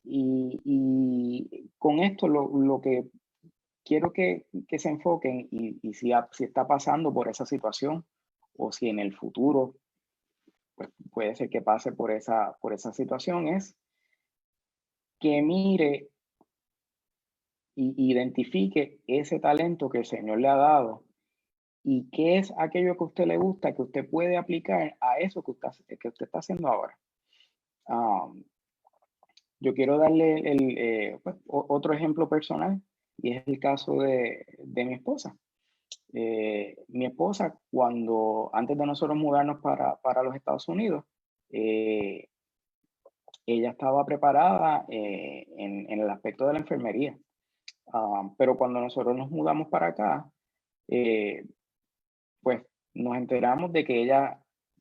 Y con esto lo que quiero que se enfoquen y si está pasando por esa situación o si en el futuro pues, puede ser que pase por esa situación es que mire y identifique ese talento que el Señor le ha dado y qué es aquello que a usted le gusta, que usted puede aplicar a eso que usted está haciendo ahora. Yo quiero darle pues, otro ejemplo personal y es el caso de mi esposa. Mi esposa, antes de nosotros mudarnos para los Estados Unidos, ella estaba preparada en el aspecto de la enfermería. Pero cuando nosotros nos mudamos para acá, pues nos enteramos de que ella,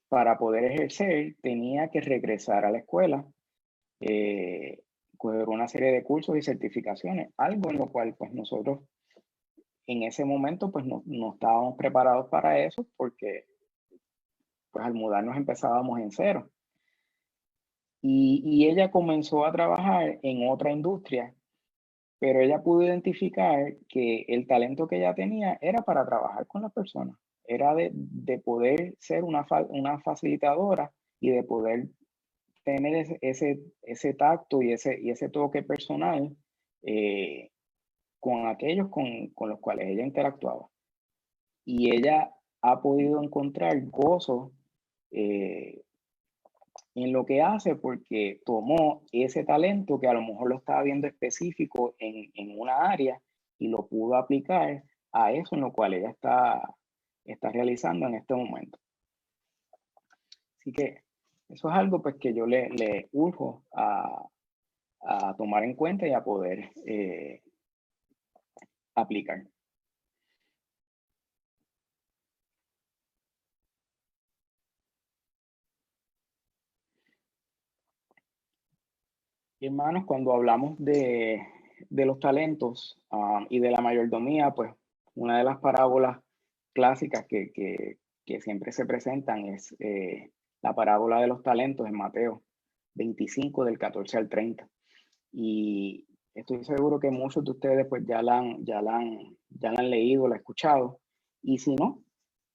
para poder ejercer, tenía que regresar a la escuela, coger una serie de cursos y certificaciones, algo en lo cual pues nosotros en ese momento pues no estábamos preparados para eso porque pues al mudarnos empezábamos en cero. Y ella comenzó a trabajar en otra industria, pero ella pudo identificar que el talento que ella tenía era para trabajar con las personas. era de poder ser una facilitadora y de poder tener ese tacto y ese toque personal con aquellos con los cuales ella interactuaba. Y ella ha podido encontrar gozo en lo que hace porque tomó ese talento que a lo mejor lo estaba viendo específico en una área y lo pudo aplicar a eso en lo cual ella está realizando en este momento. Así que eso es algo pues que yo le urjo a tomar en cuenta y a poder aplicar. Y hermanos, cuando hablamos de los talentos y de la mayordomía, pues una de las parábolas clásicas que siempre se presentan es la parábola de los talentos en Mateo 25 del 14 al 30. Y estoy seguro que muchos de ustedes pues ya la han leído, la han escuchado. Y si no,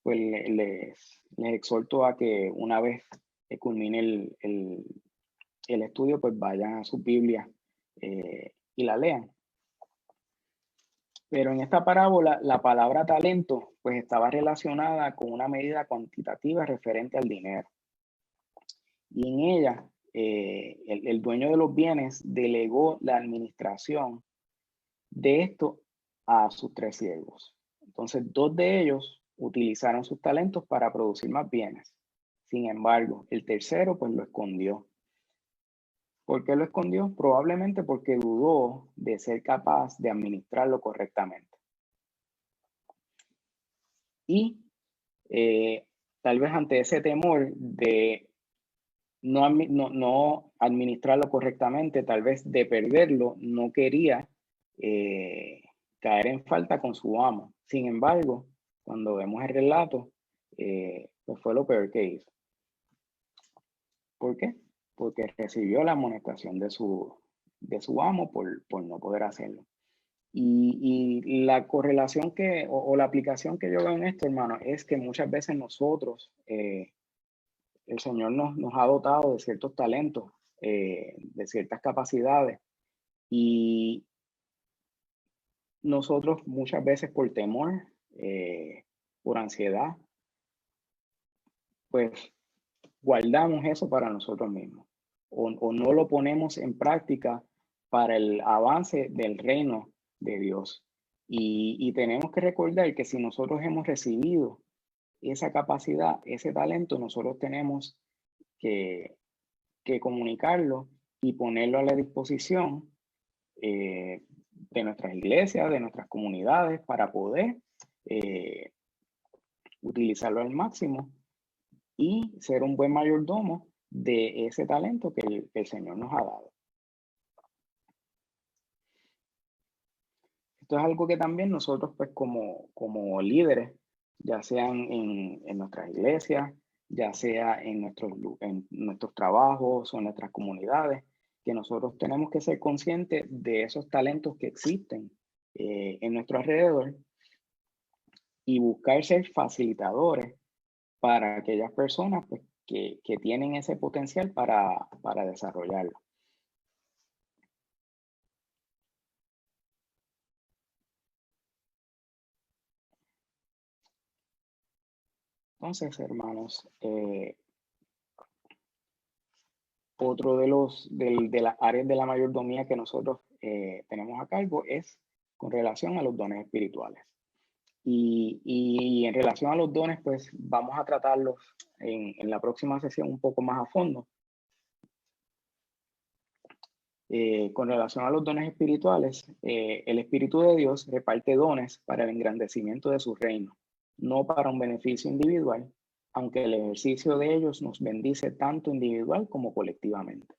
pues les exhorto a que una vez que culmine el estudio, pues vayan a su Biblia y la lean. Pero en esta parábola, la palabra talento, pues estaba relacionada con una medida cuantitativa referente al dinero. Y en ella, el dueño de los bienes delegó la administración de esto a sus 3 siervos. Entonces, 2 de ellos utilizaron sus talentos para producir más bienes. Sin embargo, el tercero, pues lo escondió. ¿Por qué lo escondió? Probablemente porque dudó de ser capaz de administrarlo correctamente. Y tal vez ante ese temor de no administrarlo correctamente, tal vez de perderlo, no quería caer en falta con su amo. Sin embargo, cuando vemos el relato, pues fue lo peor que hizo. ¿Por qué? Porque recibió la amonestación de su amo por no poder hacerlo. Y la correlación o la aplicación que yo veo en esto, hermano, es que muchas veces nosotros, el Señor nos ha dotado de ciertos talentos, de ciertas capacidades, y nosotros muchas veces por temor, por ansiedad, pues guardamos eso para nosotros mismos o no lo ponemos en práctica para el avance del reino de Dios. Y tenemos que recordar que si nosotros hemos recibido esa capacidad, ese talento, nosotros tenemos que comunicarlo y ponerlo a la disposición de nuestras iglesias, de nuestras comunidades, para poder utilizarlo al máximo y ser un buen mayordomo de ese talento que el Señor nos ha dado. Esto es algo que también nosotros, pues como líderes, ya sean en nuestras iglesias, ya sea en nuestros trabajos o en nuestras comunidades, que nosotros tenemos que ser conscientes de esos talentos que existen en nuestro alrededor y buscar ser facilitadores para aquellas personas pues, que tienen ese potencial para desarrollarlo. Entonces, hermanos, otro de las áreas de la mayordomía que nosotros tenemos a cargo es con relación a los dones espirituales. Y en relación a los dones, pues vamos a tratarlos en la próxima sesión un poco más a fondo. Con relación a los dones espirituales, el Espíritu de Dios reparte dones para el engrandecimiento de su reino, no para un beneficio individual, aunque el ejercicio de ellos nos bendice tanto individual como colectivamente.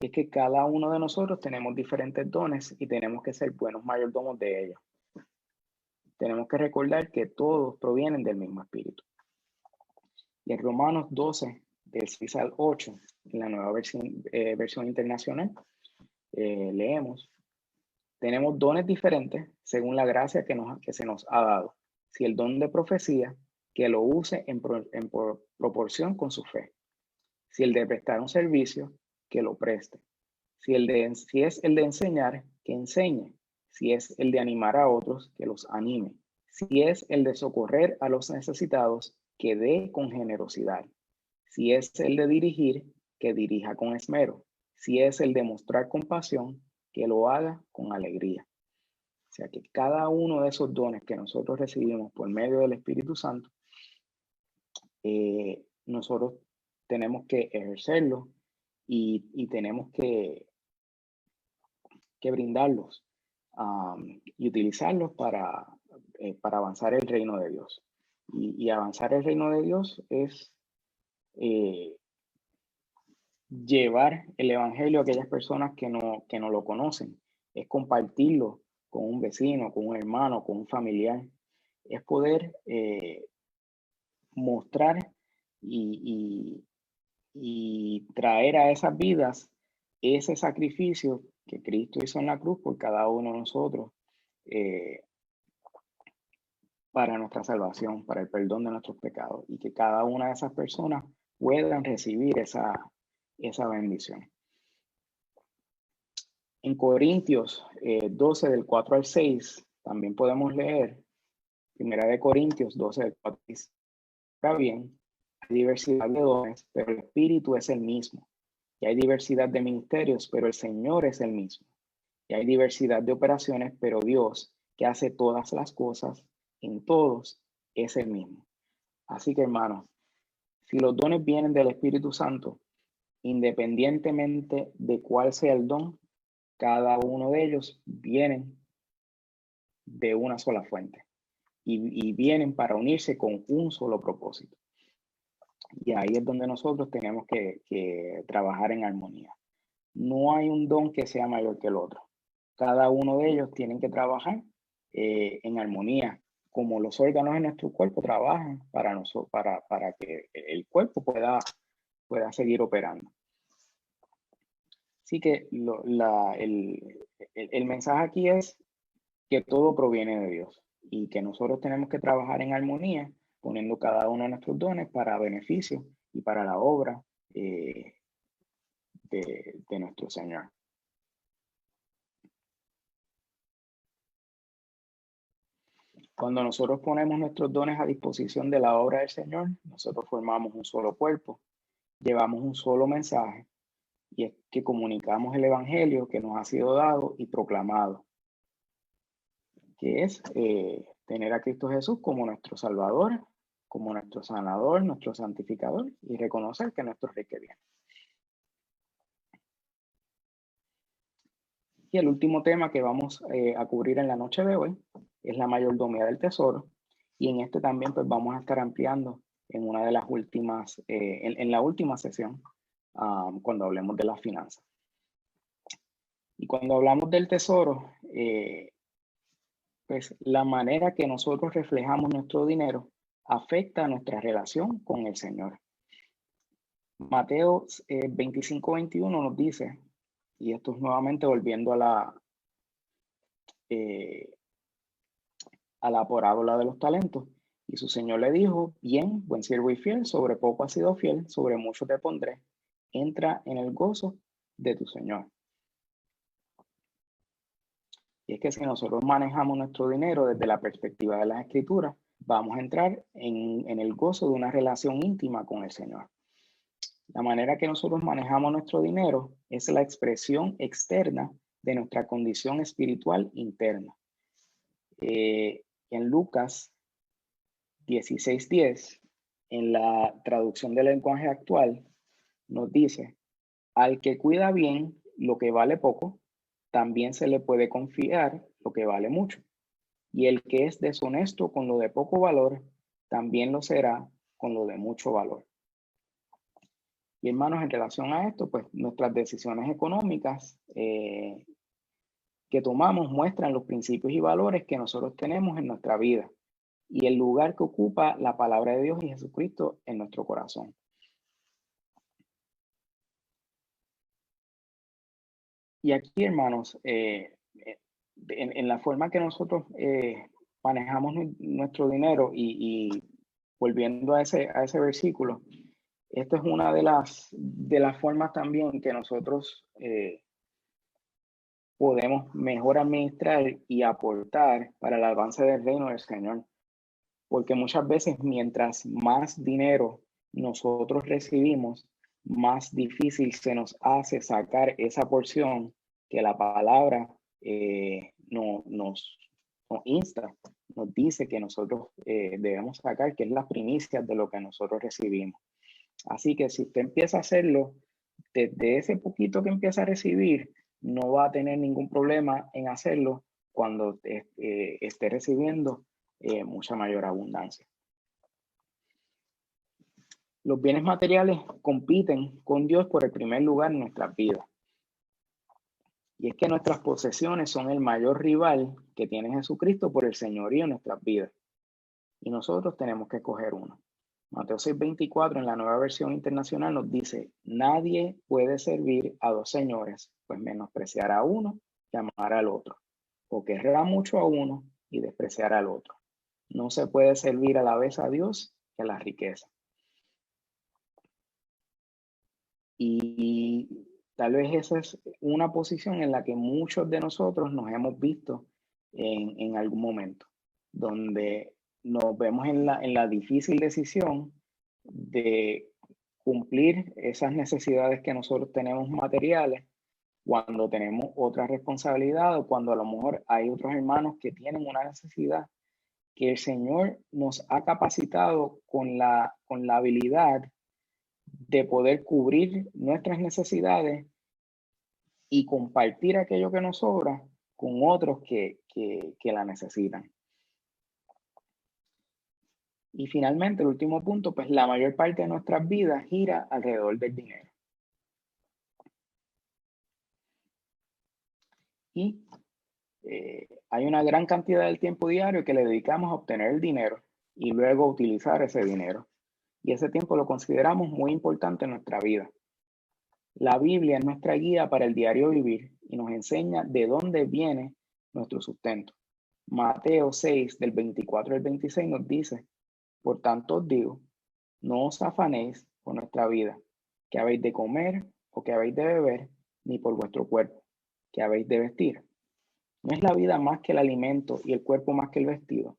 Es que cada uno de nosotros tenemos diferentes dones y tenemos que ser buenos mayordomos de ellos. Tenemos que recordar que todos provienen del mismo Espíritu. Y en Romanos 12, del 6 al 8, en la nueva versión internacional, leemos: tenemos dones diferentes según la gracia que se nos ha dado. Si el don de profecía, que lo use en proporción con su fe. Si el de prestar un servicio, que lo preste. Si es el de enseñar, que enseñe. Si es el de animar a otros, que los anime. Si es el de socorrer a los necesitados, que dé con generosidad. Si es el de dirigir, que dirija con esmero. Si es el de mostrar compasión, que lo haga con alegría. O sea que cada uno de esos dones que nosotros recibimos por medio del Espíritu Santo, nosotros tenemos que ejercerlos y tenemos que brindarlos y utilizarlos para avanzar el reino de Dios. Y avanzar el reino de Dios es llevar el evangelio a aquellas personas que no lo conocen, es compartirlo con un vecino, con un hermano, con un familiar, es poder mostrar y traer a esas vidas ese sacrificio que Cristo hizo en la cruz por cada uno de nosotros para nuestra salvación, para el perdón de nuestros pecados, y que cada una de esas personas puedan recibir esa bendición. En Corintios 12, del 4 al 6, también podemos leer, Primera de Corintios 12, del 4 al 6. Ahora bien, hay diversidad de dones, pero el Espíritu es el mismo. Y hay diversidad de ministerios, pero el Señor es el mismo. Y hay diversidad de operaciones, pero Dios, que hace todas las cosas en todos, es el mismo. Así que, hermanos, si los dones vienen del Espíritu Santo, independientemente de cuál sea el don, cada uno de ellos vienen de una sola fuente y vienen para unirse con un solo propósito. Y ahí es donde nosotros tenemos que trabajar en armonía. No hay un don que sea mayor que el otro. Cada uno de ellos tienen que trabajar en armonía, como los órganos en nuestro cuerpo trabajan para que el cuerpo pueda seguir operando. Así que el mensaje aquí es que todo proviene de Dios y que nosotros tenemos que trabajar en armonía, poniendo cada uno de nuestros dones para beneficio y para la obra de nuestro Señor. Cuando nosotros ponemos nuestros dones a disposición de la obra del Señor, nosotros formamos un solo cuerpo, llevamos un solo mensaje, y es que comunicamos el Evangelio que nos ha sido dado y proclamado, que es tener a Cristo Jesús como nuestro Salvador, como nuestro sanador, nuestro santificador, y reconocer que nuestro Rey que viene. Y el último tema que vamos a cubrir en la noche de hoy es la mayordomía del tesoro, y en este también pues vamos a estar ampliando en una de las últimas, en la última sesión, cuando hablemos de las finanzas. Y cuando hablamos del tesoro, pues la manera que nosotros reflejamos nuestro dinero afecta nuestra relación con el Señor. Mateo 25-21 nos dice, y esto es nuevamente volviendo a la parábola de los talentos, y su Señor le dijo: bien, buen siervo y fiel, sobre poco has sido fiel, sobre mucho te pondré, entra en el gozo de tu Señor. Y es que si nosotros manejamos nuestro dinero desde la perspectiva de las Escrituras, vamos a entrar en el gozo de una relación íntima con el Señor. La manera que nosotros manejamos nuestro dinero es la expresión externa de nuestra condición espiritual interna. En Lucas 16:10, en la traducción del lenguaje actual, nos dice: al que cuida bien lo que vale poco, también se le puede confiar lo que vale mucho. Y el que es deshonesto con lo de poco valor, también lo será con lo de mucho valor. Y hermanos, en relación a esto, pues nuestras decisiones económicas que tomamos muestran los principios y valores que nosotros tenemos en nuestra vida y el lugar que ocupa la palabra de Dios y Jesucristo en nuestro corazón. Y aquí, hermanos, en la forma que nosotros manejamos nuestro dinero y volviendo a ese versículo, esto es una de las formas también que nosotros podemos mejor administrar y aportar para el avance del reino del Señor. Porque muchas veces mientras más dinero nosotros recibimos, más difícil se nos hace sacar esa porción que la palabra nos insta, nos dice que nosotros debemos sacar, que es las primicias de lo que nosotros recibimos. Así que si usted empieza a hacerlo, desde ese poquito que empieza a recibir, no va a tener ningún problema en hacerlo cuando esté recibiendo mucha mayor abundancia. Los bienes materiales compiten con Dios por el primer lugar en nuestras vidas. Y es que nuestras posesiones son el mayor rival que tiene Jesucristo por el señorío en nuestras vidas. Y nosotros tenemos que escoger uno. Mateo 6:24 en la Nueva Versión Internacional nos dice: nadie puede servir a dos señores, pues menospreciará a uno y amará al otro, o querrá mucho a uno y despreciará al otro. No se puede servir a la vez a Dios y a la riqueza. Y tal vez esa es una posición en la que muchos de nosotros nos hemos visto en algún momento, donde nos vemos en la difícil decisión de cumplir esas necesidades que nosotros tenemos materiales cuando tenemos otra responsabilidad o cuando a lo mejor hay otros hermanos que tienen una necesidad que el Señor nos ha capacitado con la habilidad de poder cubrir nuestras necesidades y compartir aquello que nos sobra con otros que la necesitan. Y finalmente, el último punto, pues la mayor parte de nuestras vidas gira alrededor del dinero. Y hay una gran cantidad del tiempo diario que le dedicamos a obtener el dinero y luego utilizar ese dinero. Y ese tiempo lo consideramos muy importante en nuestra vida. La Biblia es nuestra guía para el diario vivir y nos enseña de dónde viene nuestro sustento. Mateo 6, del 24 al 26 nos dice: por tanto os digo, no os afanéis por nuestra vida, que habéis de comer o que habéis de beber, ni por vuestro cuerpo, que habéis de vestir. ¿No es la vida más que el alimento y el cuerpo más que el vestido?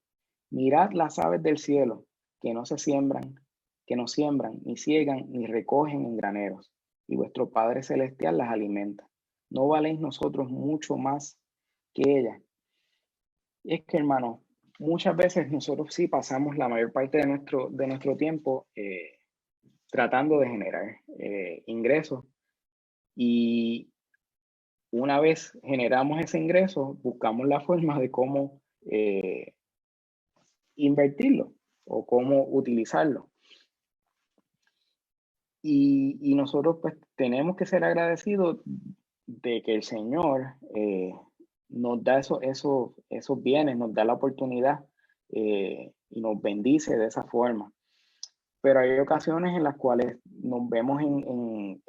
Mirad las aves del cielo, que no siembran, ni ciegan, ni recogen en graneros, y vuestro Padre Celestial las alimenta. ¿No valéis nosotros mucho más que ellas? Y es que, hermano, muchas veces nosotros sí pasamos la mayor parte de nuestro tiempo tratando de generar ingresos, y una vez generamos ese ingreso, buscamos la forma de cómo invertirlo o cómo utilizarlo. Y nosotros pues tenemos que ser agradecidos de que el Señor nos da esos bienes, nos da la oportunidad y nos bendice de esa forma. Pero hay ocasiones en las cuales nos vemos en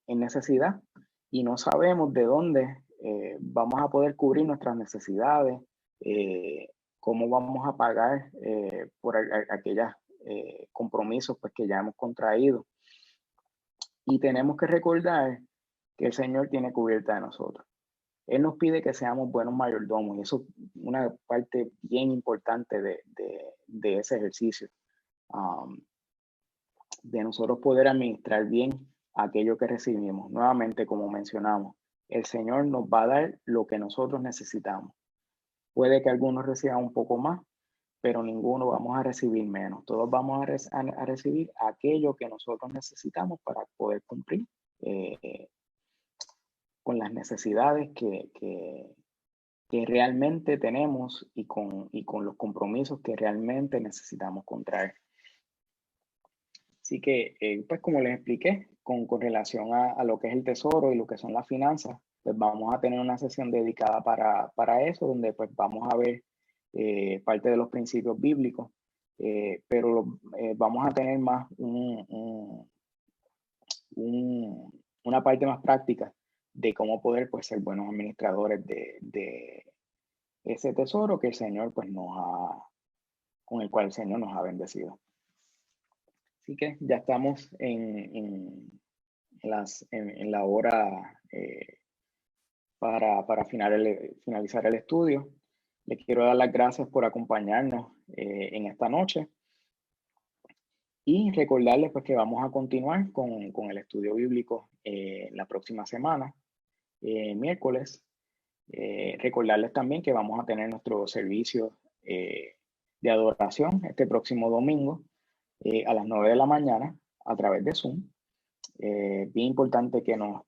necesidad y no sabemos de dónde vamos a poder cubrir nuestras necesidades, cómo vamos a pagar por aquellos compromisos pues, que ya hemos contraído. Y tenemos que recordar que el Señor tiene cubierta de nosotros. Él nos pide que seamos buenos mayordomos y eso es una parte bien importante de ese ejercicio. De nosotros poder administrar bien aquello que recibimos. Nuevamente, como mencionamos, el Señor nos va a dar lo que nosotros necesitamos. Puede que algunos reciban un poco más, pero ninguno vamos a recibir menos. Todos vamos a recibir aquello que nosotros necesitamos para poder cumplir con las necesidades que realmente tenemos y con los compromisos que realmente necesitamos contraer. Así que, pues como les expliqué, con relación a lo que es el tesoro y lo que son las finanzas, pues vamos a tener una sesión dedicada para eso, donde pues vamos a ver parte de los principios bíblicos, pero vamos a tener más una parte más práctica de cómo poder pues ser buenos administradores ese tesoro que el Señor pues con el cual el Señor nos ha bendecido. Así que ya estamos en la hora para finalizar el estudio. Le quiero dar las gracias por acompañarnos en esta noche y recordarles pues que vamos a continuar con el estudio bíblico la próxima semana, miércoles. Recordarles también que vamos a tener nuestro servicio de adoración este próximo domingo a las 9 de la mañana a través de Zoom. Bien importante que nos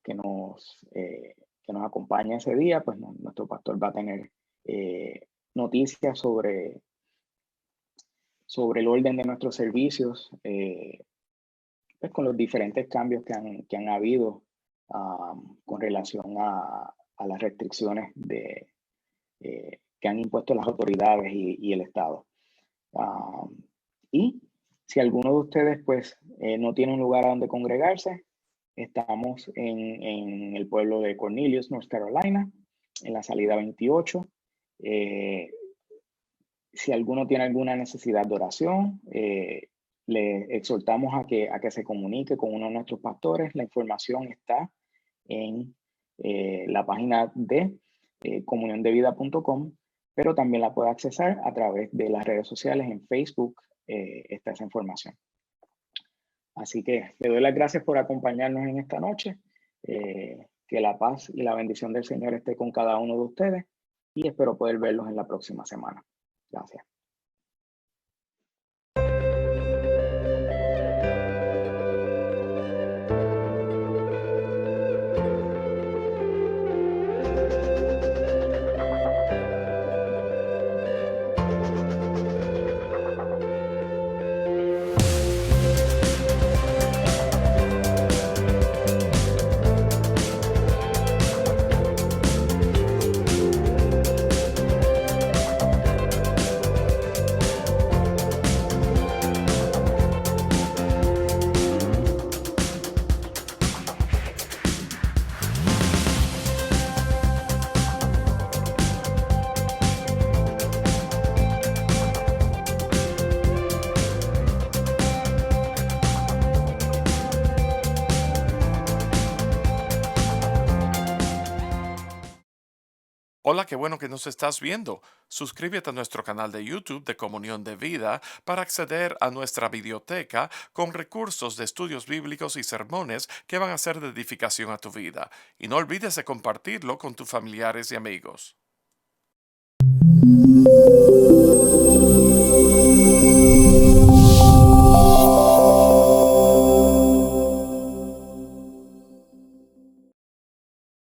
acompañe ese día, pues nuestro pastor va a tener noticias sobre el orden de nuestros servicios, pues con los diferentes cambios que han habido con relación a las restricciones que han impuesto las autoridades y el Estado. Y si alguno de ustedes pues no tiene un lugar a donde congregarse, estamos en el pueblo de Cornelius, North Carolina, en la salida 28. Si alguno tiene alguna necesidad de oración, le exhortamos a que se comunique con uno de nuestros pastores. La información está en la página de comuniondevida.com, pero también la puede accesar a través de las redes sociales. En Facebook está esa información. Así que le doy las gracias por acompañarnos en esta noche. Que la paz y la bendición del Señor esté con cada uno de ustedes y espero poder verlos en la próxima semana. Gracias. Hola, qué bueno que nos estás viendo. Suscríbete a nuestro canal de YouTube de Comunión de Vida para acceder a nuestra biblioteca con recursos de estudios bíblicos y sermones que van a ser de edificación a tu vida. Y no olvides de compartirlo con tus familiares y amigos.